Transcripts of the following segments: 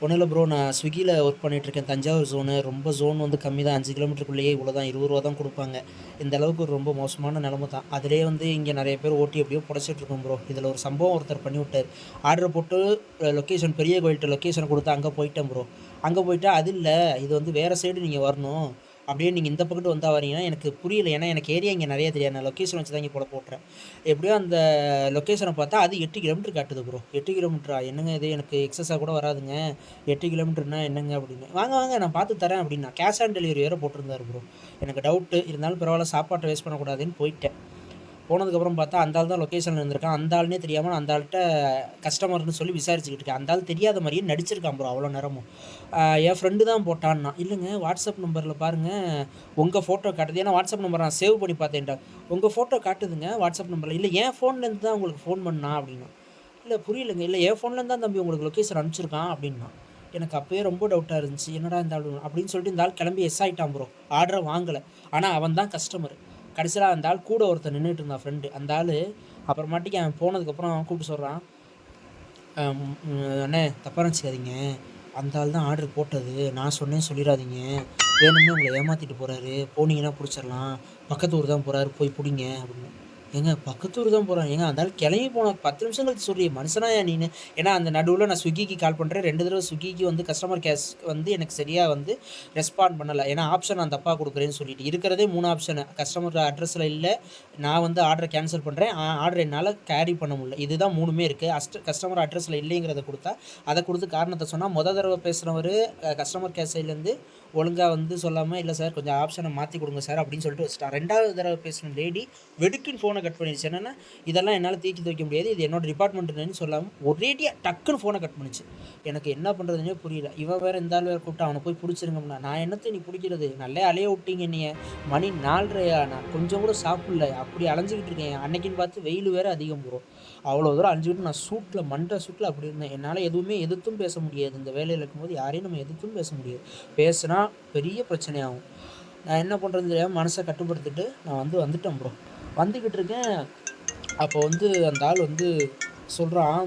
ஒன்றும் இல்லை ப்ரோ. நான் ஸ்விக்கியில் ஒர்க் பண்ணிகிட்ருக்கேன். தஞ்சாவூர் ஜோனு. ரொம்ப ஜோன் வந்து கம்மி தான். 5 கிலோமீட்டருக்குள்ளேயே இவ்வளோ தான். ரூ. 20 தான் கொடுப்பாங்க. இந்த அளவுக்கு ஒரு ரொம்ப மோசமான நிலமை தான். அதிலேயே வந்து இங்கே நிறைய பேர் ஓட்டி எப்படியோ புடைச்சிட்ருக்கோம் ப்ரோ. இதில் ஒரு சம்பவம் ஒருத்தர் பண்ணி விட்டார். ஆர்டர் போட்டு லொக்கேஷன் பெரிய கோயில்கிட்ட லொக்கேஷனை கொடுத்து அங்கே போயிட்டேன் ப்ரோ. அங்கே போயிட்டா அது இல்லை, இது வந்து வேறு சைடு நீங்கள் வரணும், அப்படியே நீங்கள் இந்த பக்கத்து வந்தால் வரீங்கன்னா எனக்கு புரியல. ஏன்னா எனக்கு ஏரியா இங்கே நிறைய தெரியாது. நான் லொக்கேஷன் வச்சு தான் இங்கே போட போட்டுறேன். எப்படியோ அந்த லொக்கேஷனை பார்த்தா அது 8 கிலோமீட்டர் காட்டுது ப்ரோ. 8 கிலோமீட்டரா? என்னங்க இது, எனக்கு எக்ஸஸாக கூட வராதுங்க. 8 கிலோமீட்டர்னா என்னங்க அப்படின்னு. வாங்க வாங்க நான் பார்த்து தரேன் அப்படின்னா கேஷ் ஆன் டெலிவரி வேறு போட்டிருந்தாரு ப்ரோ. எனக்கு டவுட்டு இருந்தாலும் பரவாயில்ல, சாப்பாட்டை வேஸ்ட் பண்ணக்கூடாதுன்னு போயிட்டேன். போனதுக்கப்புறம் பார்த்தா அந்த ஆள் தான் லொக்கேஷனில் இருந்திருக்கான். அந்த ஆள்னே தெரியாமல் அந்த ஆள்கிட்ட கஸ்டமர்னு சொல்லி விசாரிச்சுக்கிட்டு இருக்கேன். அந்த ஆள் தெரியாத மாதிரியே நடிச்சிருக்கான் ப்ரோ அவ்வளோ நேரமும். என் ஃப்ரெண்டு தான் போட்டான்னா. இல்லைங்க, வாட்ஸ்அப் நம்பரில் பாருங்கள் உங்கள் ஃபோட்டோ காட்டுது. ஏன்னா வாட்ஸ்அப் நம்பர் நான் சேவ் பண்ணி பார்த்தேன்டா. உங்கள் ஃபோட்டோ காட்டுதுங்க வாட்ஸ்அப் நம்பரில். இல்லை என் ஃபோன்லேருந்து தான் உங்களுக்கு ஃபோன் பண்ணா அப்படின்னா. இல்லை புரியலைங்க. இல்லை என் ஃபோன்லேருந்து தான் தம்பி உங்களுக்கு லொக்கேஷன் அனுப்பிச்சிருக்கான் அப்படின்னா. எனக்கு அப்போயே ரொம்ப டவுட்டாக இருந்துச்சு. என்னடா இந்த ஆள் அப்படின்னு சொல்லிட்டு இந்த ஆள் கிளம்பி எஸ் ஆகிட்டான் ப்ரோ. ஆர்டரை வாங்கலை. ஆனால் அவன் தான் கஸ்டமர். கடைசியில் அந்த ஆள் கூட ஒருத்தர் நின்றுட்டு இருந்தான் ஃப்ரெண்டு. அந்த ஆள் அப்புறமாட்டிக்கு அவன் போனதுக்கப்புறம் கூப்பிட்டு சொல்கிறான், அண்ணே தப்பாக நினச்சிக்காதீங்க, அந்த ஆள் தான் ஆர்டர் போட்டது, நான் சொன்னேன் சொல்லிடாதீங்க, வேணும்னே உங்களை ஏமாற்றிட்டு போகிறாரு, போனீங்கன்னா பிடிச்சிடலாம், பக்கத்து ஊர் தான் போகிறாரு, போய் பிடிங்க அப்படின்னு. ஏங்க பக்கத்தூர் தான் போகிறேன். ஏங்க அந்த ஆள் கிளம்பி போன 10 நிமிஷம் கழிச்சு சொல்லி மனுஷனா ஏன் நீனு? ஏன்னா அந்த நடுவில் நான் ஸ்விக்கிக்கு கால் பண்ணுறேன். 2 தடவை ஸ்விக்கிக்கு வந்து கஸ்டமர் கேர்ஸ் வந்து எனக்கு சரியாக வந்து ரெஸ்பாண்ட் பண்ணலை. ஏன்னா ஆப்ஷன் நான் தப்பாக கொடுக்குறேன்னு சொல்லிட்டு இருக்கிறதே 3 ஆப்ஷனு. கஸ்டமர் அட்ரஸில் இல்லை, நான் வந்து ஆர்டரை கேன்சல் பண்ணுறேன், ஆர்டர் என்னால் கேரி பண்ண முடியல, இதுதான் 3மே இருக்குது. கஸ்டமர் அட்ரஸில் இல்லைங்கிறத கொடுத்தா அதை கொடுத்து காரணத்தை சொன்னால் மொதல் தடவை பேசுகிறவர் கஸ்டமர் கேர் சைட்லேருந்து ஒழுங்காக வந்து சொல்லாமல், இல்லை சார் கொஞ்சம் ஆப்ஷனை மாற்றி கொடுங்க சார் அப்படின்னு சொல்லிட்டு வச்சுட்டா. 2வது தடவை பேசின லேடி வெடுக்குன்னு ஃபோனை கட் பண்ணிடுச்சு. என்னென்னா இதெல்லாம் என்னால் தூக்கி துவைக்க முடியாது, இது என்னோட டிபார்ட்மெண்ட்டுன்னு சொல்லாமல் ஒரேடியாக டக்குன்னு ஃபோனை கட் பண்ணிச்சு. எனக்கு என்ன பண்ணுறதுனே புரியல. இவன் வேறு இந்த ஆள் வேறு கூப்பிட்டு அவனை போய் பிடிச்சிருங்கம்னா, நான் என்னத்தை நீ பிடிக்கிறது, நல்லே அலைய விட்டீங்க என்னைய. மணி 4:30, நான் கொஞ்சம் கூட சாப்பிடல, அப்படி அலைஞ்சிக்கிட்டு இருக்கேன். அன்னைக்குன்னு பார்த்து வெயில் வேறு அதிகம் போகிறோம். அவ்வளோ தூரம் அலைஞ்சிக்கிட்டு நான் சூட்டில் மண்டை சூட்டில் அப்படி இருந்தேன். என்னால் எதுவுமே எதிர்த்தும் பேச முடியாது. இந்த வேலையில் இருக்கும்போது யாரையும் நம்ம எதிர்த்தும் பேச முடியாது. பேசுனா பெரிய பிரச்சனையாகும். நான் என்ன பண்ணுறது தெரியாமல் மனசை கட்டுப்படுத்திட்டு நான் வந்துட்டேன் ப்ரோ. வந்துக்கிட்டு இருக்கேன். அப்போ வந்து அந்த ஆள் வந்து சொல்கிறான்,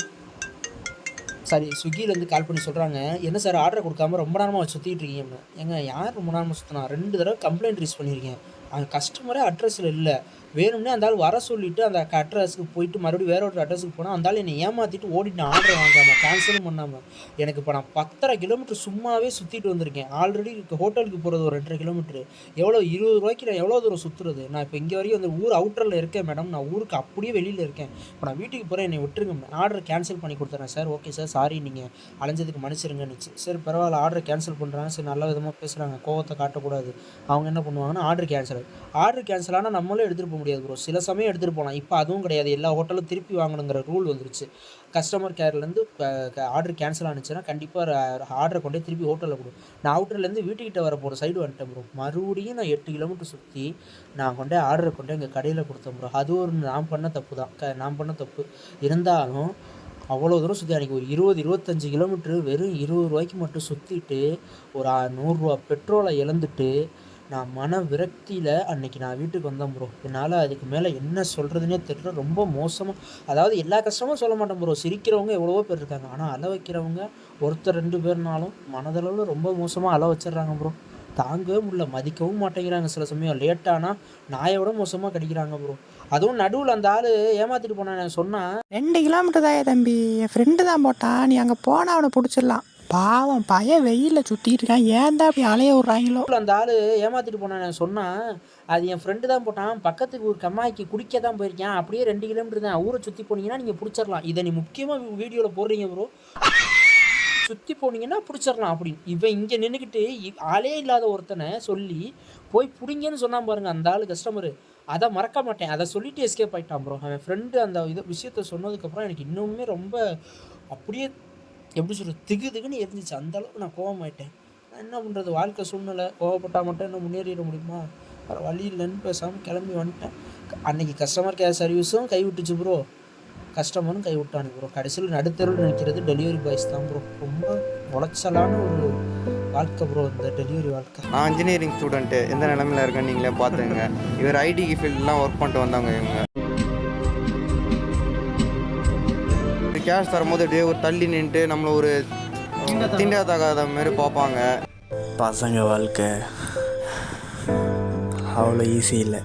சரி ஸ்விக்கிலேருந்து கால் பண்ணி சொல்கிறாங்க, என்ன சார் ஆர்டர் கொடுக்காம ரொம்ப நேரமாக சுற்றிக்கிட்டு இருக்கீங்க. ஏங்க யார் ரொம்ப நேரமாக சுற்றினா? 2 தடவை கம்ப்ளைண்ட் ரைஸ் பண்ணியிருக்கேன். அந்த கஸ்டமரே அட்ரஸில் இல்லை, வேணும்னே அந்த ஆள் வர சொல்லிவிட்டு அந்த அட்ரஸுக்கு போயிட்டு மறுபடியும் வேற ஒரு அட்ரஸுக்கு போனால் அந்த ஆள் என்னை ஏமாற்றிட்டு ஓடிட்டு ஆர்டர் வாங்காமல் கேன்சலும் பண்ணாமல். எனக்கு இப்போ நான் 10.5 கிலோமீட்டர் சும்மாவே சுற்றிட்டு வந்திருக்கேன். ஆல்ரெடி ஹோட்டலுக்கு போகிறது ஒரு 2.5 கிலோமீட்டரு. எவ்வளோ 20 ரூபாய்க்கு நான் எவ்வளோ தூரம் சுற்றுறது? நான் இப்போ இங்கே வரைக்கும் அந்த ஊர் அவுட்டரில் இருக்கேன் மேடம். நான் ஊருக்கு அப்படியே வெளியில் இருக்கேன். இப்போ நான் வீட்டுக்கு போகிறேன், என்னை விட்டுருங்க, ஆர்டர் கேன்சல் பண்ணி கொடுத்துறேன் சார். ஓகே சார், சாரி, நீங்கள் அலைஞ்சதுக்கு மன்னிச்சிருங்கன்னுச்சு. சரி பரவாயில்ல, ஆர்டர் கேன்சல் பண்ணுறாங்க. சரி நல்ல விதமாக பேசுகிறாங்க, கோவத்தை காட்டக்கூடாது. அவங்க என்ன பண்ணுவாங்கன்னா ஆர்டர் கேன்சல் ஆனால் நம்மளும் எடுத்துகிட்டு போக முடியாது ப்ரோ. சில சமயம் எடுத்துகிட்டு போகலாம், இப்போ அதுவும் கிடையாது. எல்லா ஹோட்டலும் திருப்பி வாங்கணுங்கிற ரூல் வந்துருச்சு. கஸ்டமர் கேர்லேருந்து ஆர்டர் கேன்சல் ஆனிச்சுன்னா கண்டிப்பாக ஆர்டரை கொண்டே திருப்பி ஹோட்டலில் கொடு. நான் அவுட்டர்லேருந்து வீட்டுக்கிட்ட வர போகிற சைடு வந்துட்டேன் ப்ரோ. மறுபடியும் நான் 8 கிலோமீட்டர் சுற்றி நான் கொண்டே ஆர்டரை கொண்டே எங்கள் கடையில் கொடுத்தேன் ப்ரோ. அது ஒரு நான் பண்ண தப்பு தான். நான் பண்ண தப்பு இருந்தாலும் அவ்வளோ தூரம் சுற்றி அன்றைக்கி ஒரு 20-25 கிலோமீட்ரு வெறும் 20 ரூபாய்க்கு மட்டும் சுற்றிட்டு ஒரு 100 ரூபா பெட்ரோலை இழந்துட்டு நான் மன விரக்தியில் அன்றைக்கி நான் வீட்டுக்கு வந்தேன் ப்ரோ. என்னால் அதுக்கு மேலே என்ன சொல்கிறதுனே தெரியல. ரொம்ப மோசமாக, அதாவது எல்லா கஷ்டமும் சொல்ல மாட்டேன் ப்ரோ. சிரிக்கிறவங்க எவ்வளவோ பேர் இருக்காங்க, ஆனால் அழ வைக்கிறவங்க ஒருத்தர் 2 பேர்னாலும் மனதளவில் ரொம்ப மோசமாக அழ வச்சிடுறாங்க ப்ரோ. தாங்கவே முடியல, மதிக்கவும் மாட்டேங்கிறாங்க. சில சமயம் லேட்டானா நாயை விட மோசமாக கடிக்கிறாங்க ப்ரோ. அதுவும் நடுவில் அந்த ஆள் ஏமாற்றிட்டு போனான். சொன்னால் 2 கிலோமீட்டர் தான் தம்பி, என் ஃப்ரெண்டு தான் போட்டான், நீ அங்கே போனால் அவனை பிடிச்சிடலாம். பாவம் பையன் வெயிலில் சுற்றிட்டு இருக்கான், ஏன் தான் அப்படி அலைய விட்றாங்களோ. அந்த ஆள் ஏமாற்றிட்டு போனான். சொன்னால் அது என் ஃப்ரெண்டு தான் போட்டான், பக்கத்துக்கு ஒரு கம்மாய்க்கு குடிக்க தான் போயிருக்கேன், அப்படியே 2 கிலோமீட்டர் தான், ஊரை சுற்றி போனீங்கன்னா நீங்கள் பிடிச்சிடலாம். இதை நீ முக்கியமாக வீடியோவில் போடுறீங்க ப்ரோ. சுற்றி போனீங்கன்னா பிடிச்சிடலாம் அப்படின்னு இவன் இங்கே நின்றுக்கிட்டு ஆளே இல்லாத ஒருத்தனை சொல்லி போய் பிடிங்கன்னு சொன்னான் பாருங்கள் அந்த ஆள் கஸ்டமரு. அதை மறக்க மாட்டேன். அதை சொல்லிட்டு எஸ்கேப் ஆகிட்டான் ப்ரோ. அவன் ஃப்ரெண்டு அந்த விஷயத்த சொன்னதுக்கப்புறம் எனக்கு இன்னுமே ரொம்ப அப்படியே எப்படி சொல்கிறது, திகுன்னு இருந்துச்சு. அந்தளவுக்கு நான் கோவமாயிட்டேன். நான் என்ன பண்ணுறது, வாழ்க்கை சூழ்நிலை, கோவப்பட்டால் மட்டும் என்ன முன்னேறிட முடியுமா? வேறு வழி இல்லைன்னு பேசாமல் கிளம்பி வந்துட்டேன். அன்றைக்கி கஸ்டமர் கேர் சர்வீஸும் கைவிட்டுச்சு ப்ரோ, கஸ்டமரும் கைவிட்டானு ப்ரோ. கடைசியில் நடுத்தருவில் நிற்கிறது டெலிவரி பாய்ஸ் தான் ப்ரோ. ரொம்ப உளைச்சலான ஒரு வாழ்க்கை ப்ரோ இந்த டெலிவரி வாழ்க்கை. நான் இன்ஜினியரிங் ஸ்டூடெண்ட்டு, எந்த நிலமையில் இருக்கேன்னு நீங்களே பார்த்துங்க. இவர் ஐடி ஃபீல்டெலாம் ஒர்க் பண்ணிட்டு வந்தாங்க. இவங்க கேஷ் தரும்போது அப்படியே ஒரு தள்ளி நின்றுட்டு நம்மளை ஒரு தீண்டாதகாத மாதிரி பார்ப்பாங்க. பசங்க வாழ்க்கை அவ்வளோ ஈஸி இல்லை.